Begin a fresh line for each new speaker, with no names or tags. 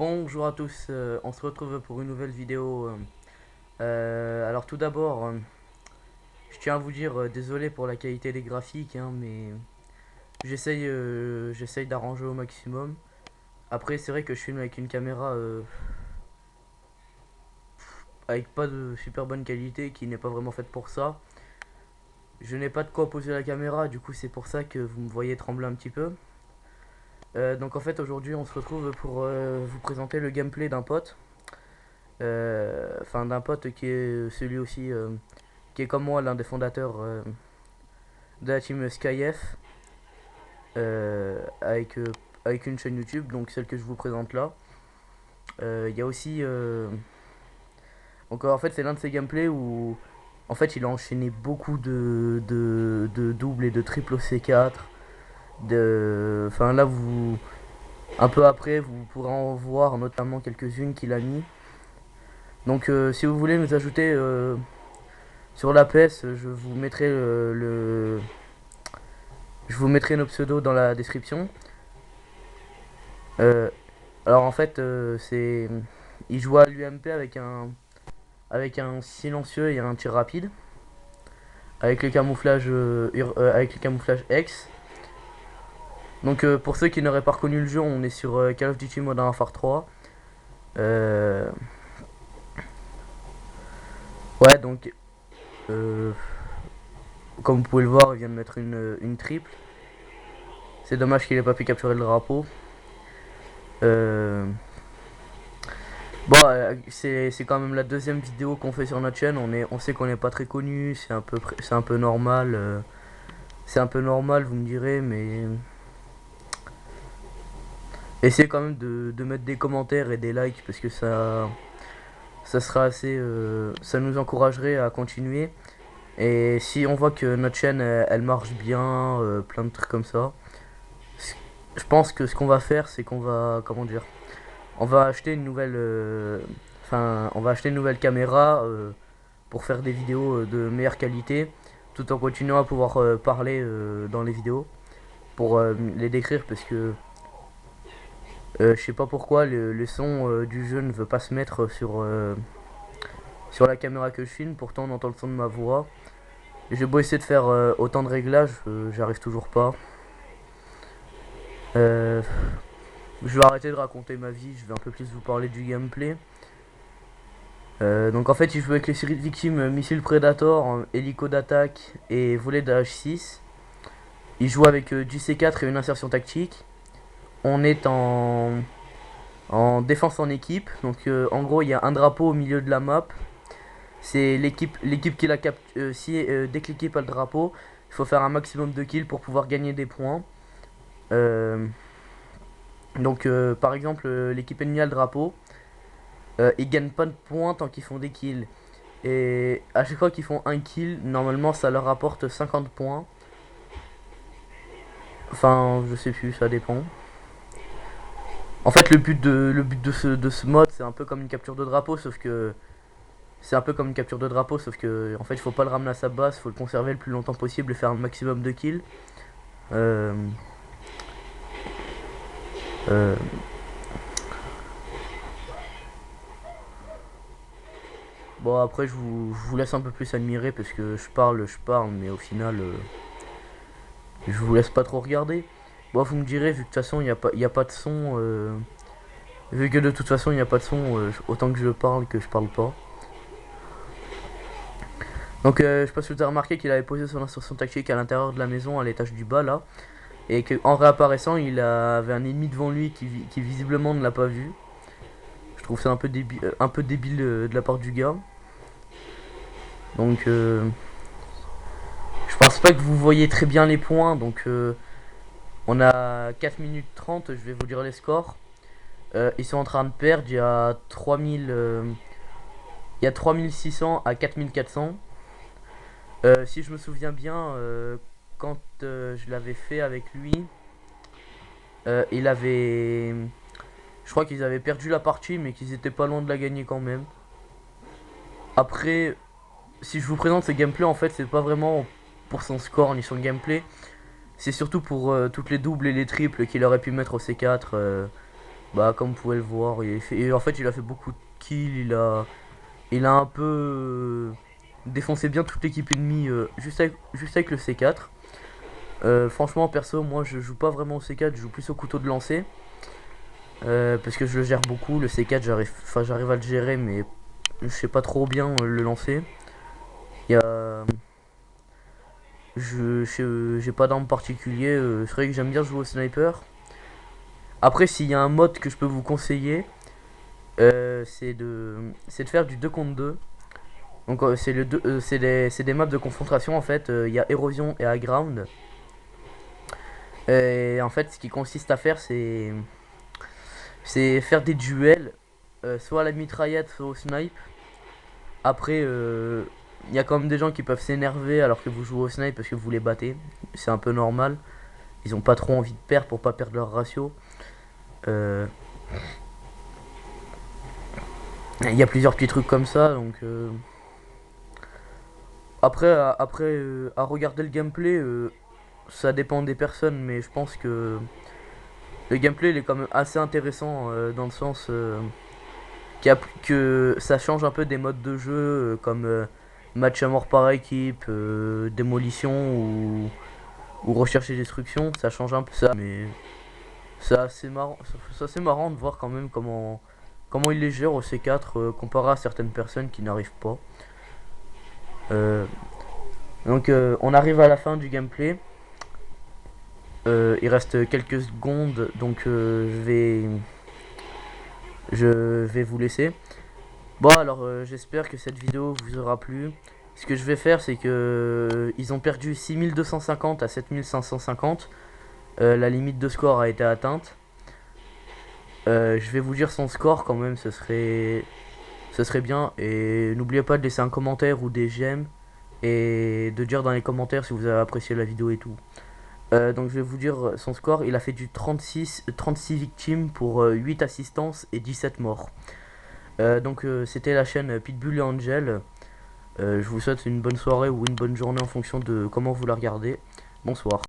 Bonjour à tous, on se retrouve pour une nouvelle vidéo. Alors tout d'abord, je tiens à vous dire désolé pour la qualité des graphiques, hein, mais j'essaye d'arranger au maximum. Après c'est vrai que je filme avec une caméra avec pas de super bonne qualité, qui n'est pas vraiment faite pour ça. Je n'ai pas de quoi poser la caméra, du coup c'est pour ça que vous me voyez trembler un petit peu. Donc en fait aujourd'hui on se retrouve pour vous présenter le gameplay d'un pote. Enfin d'un pote qui est celui aussi qui est comme moi l'un des fondateurs de la team SkyF, avec, avec une chaîne YouTube, donc celle que je vous présente là. Il y a aussi donc en fait c'est l'un de ces gameplays où en fait il a enchaîné beaucoup de doubles et de triples au C4. Enfin là vous un peu après vous pourrez en voir notamment quelques-unes qu'il a mis. Donc si vous voulez nous ajouter sur la PS, je vous mettrai nos pseudos dans la description. Euh, alors en fait, il joue à l'UMP avec un silencieux et un tir rapide, avec le camouflage X. Donc pour ceux qui n'auraient pas reconnu le jeu, on est sur Call of Duty Modern Warfare 3. Euh, ouais, donc euh, comme vous pouvez le voir, il vient de mettre une triple. C'est dommage qu'il ait pas pu capturer le drapeau. Euh, Bon, c'est quand même la deuxième vidéo qu'on fait sur notre chaîne. On sait qu'on n'est pas très connu, c'est un peu normal. C'est un peu normal, vous me direz, mais essayez quand même de mettre des commentaires et des likes parce que ça sera assez, ça nous encouragerait à continuer. Et si on voit que notre chaîne elle marche bien, plein de trucs comme ça, je pense que ce qu'on va faire, c'est qu'on va, comment dire, on va acheter une nouvelle, on va acheter une nouvelle caméra pour faire des vidéos de meilleure qualité, tout en continuant à pouvoir parler dans les vidéos pour les décrire parce que je sais pas pourquoi le son du jeu ne veut pas se mettre sur la caméra que je filme. Pourtant on entend le son de ma voix. J'ai beau essayer de faire autant de réglages, j'arrive toujours pas. Euh, je vais arrêter de raconter ma vie, je vais un peu plus vous parler du gameplay. Donc en fait il joue avec les séries de victimes missile Predator, hélico d'attaque et volet de H6. Il joue avec du C4 et une insertion tactique. On est en défense en équipe. Donc en gros il y a un drapeau au milieu de la map. C'est l'équipe qui la capte. Dès que l'équipe a le drapeau, il faut faire un maximum de kills pour pouvoir gagner des points. Euh, donc par exemple l'équipe ennemie a le drapeau. Ils gagnent pas de points tant qu'ils font des kills. Et à chaque fois qu'ils font un kill, normalement ça leur apporte 50 points. Enfin, je sais plus, ça dépend. En fait, le but de ce mode, c'est un peu comme une capture de drapeau, sauf que c'est un peu comme une capture de drapeau, sauf que en fait, il faut pas le ramener à sa base, faut le conserver le plus longtemps possible et faire un maximum de kills. Euh, euh, bon, après, je vous laisse un peu plus admirer parce que je parle, mais au final, je vous laisse pas trop regarder. Bon, vous me direz, vu que de toute façon, il y a pas de son, vu que de toute façon, il n'y a pas de son, autant que je parle que je parle pas. Donc je sais pas si vous avez remarqué qu'il avait posé son instruction tactique à l'intérieur de la maison à l'étage du bas là. Et qu'en réapparaissant il avait un ennemi devant lui qui visiblement ne l'a pas vu. Je trouve ça un peu débile de la part du gars. Donc je pense pas que vous voyez très bien les points. Donc on a 4 minutes 30, je vais vous dire les scores. Ils sont en train de perdre, il y a 3600 à 4400. Si je me souviens bien, quand je l'avais fait avec lui, il avait. Je crois qu'ils avaient perdu la partie, mais qu'ils étaient pas loin de la gagner quand même. Après, si je vous présente ce gameplay, en fait, c'est pas vraiment pour son score ni son gameplay. C'est surtout pour toutes les doubles et les triples qu'il aurait pu mettre au C4. Bah comme vous pouvez le voir, en fait il a fait beaucoup de kills, il a un peu défoncé bien toute l'équipe ennemie juste avec le C4. Franchement perso moi je joue pas vraiment au C4, je joue plus au couteau de lancer. Parce que je le gère beaucoup, le C4 j'arrive à le gérer mais je sais pas trop bien le lancer. Il y a... J'ai pas d'arme particulier, c'est vrai que j'aime bien jouer au sniper. Après s'il y a un mode que je peux vous conseiller, c'est de faire du 2 contre 2. Donc c'est des maps de confrontation en fait, il y a érosion et high ground. Et en fait ce qui consiste à faire c'est faire des duels, soit à la mitraillette, soit au snipe. Après, il y a quand même des gens qui peuvent s'énerver alors que vous jouez au snipe parce que vous les battez. C'est un peu normal. Ils ont pas trop envie de perdre pour pas perdre leur ratio. Euh, Il y a plusieurs petits trucs comme ça, donc à regarder le gameplay, ça dépend des personnes, mais je pense que le gameplay il est quand même assez intéressant dans le sens que ça change un peu des modes de jeu comme match à mort par équipe, démolition ou recherche et destruction. Ça change un peu ça, mais c'est assez marrant de voir quand même comment il les gère au C4 comparé à certaines personnes qui n'arrivent pas. Euh, on arrive à la fin du gameplay. Il reste quelques secondes, donc je vais vous laisser. Bon alors j'espère que cette vidéo vous aura plu. Ce que je vais faire c'est que ils ont perdu 6250 à 7550. La limite de score a été atteinte. Je vais vous dire son score quand même, ce serait bien. Et n'oubliez pas de laisser un commentaire ou des j'aime. Et de dire dans les commentaires si vous avez apprécié la vidéo et tout. Donc je vais vous dire son score. Il a fait du 36 victimes pour 8 assistances et 17 morts. C'était la chaîne Pitbull et Angel. Je vous souhaite une bonne soirée ou une bonne journée en fonction de comment vous la regardez. Bonsoir.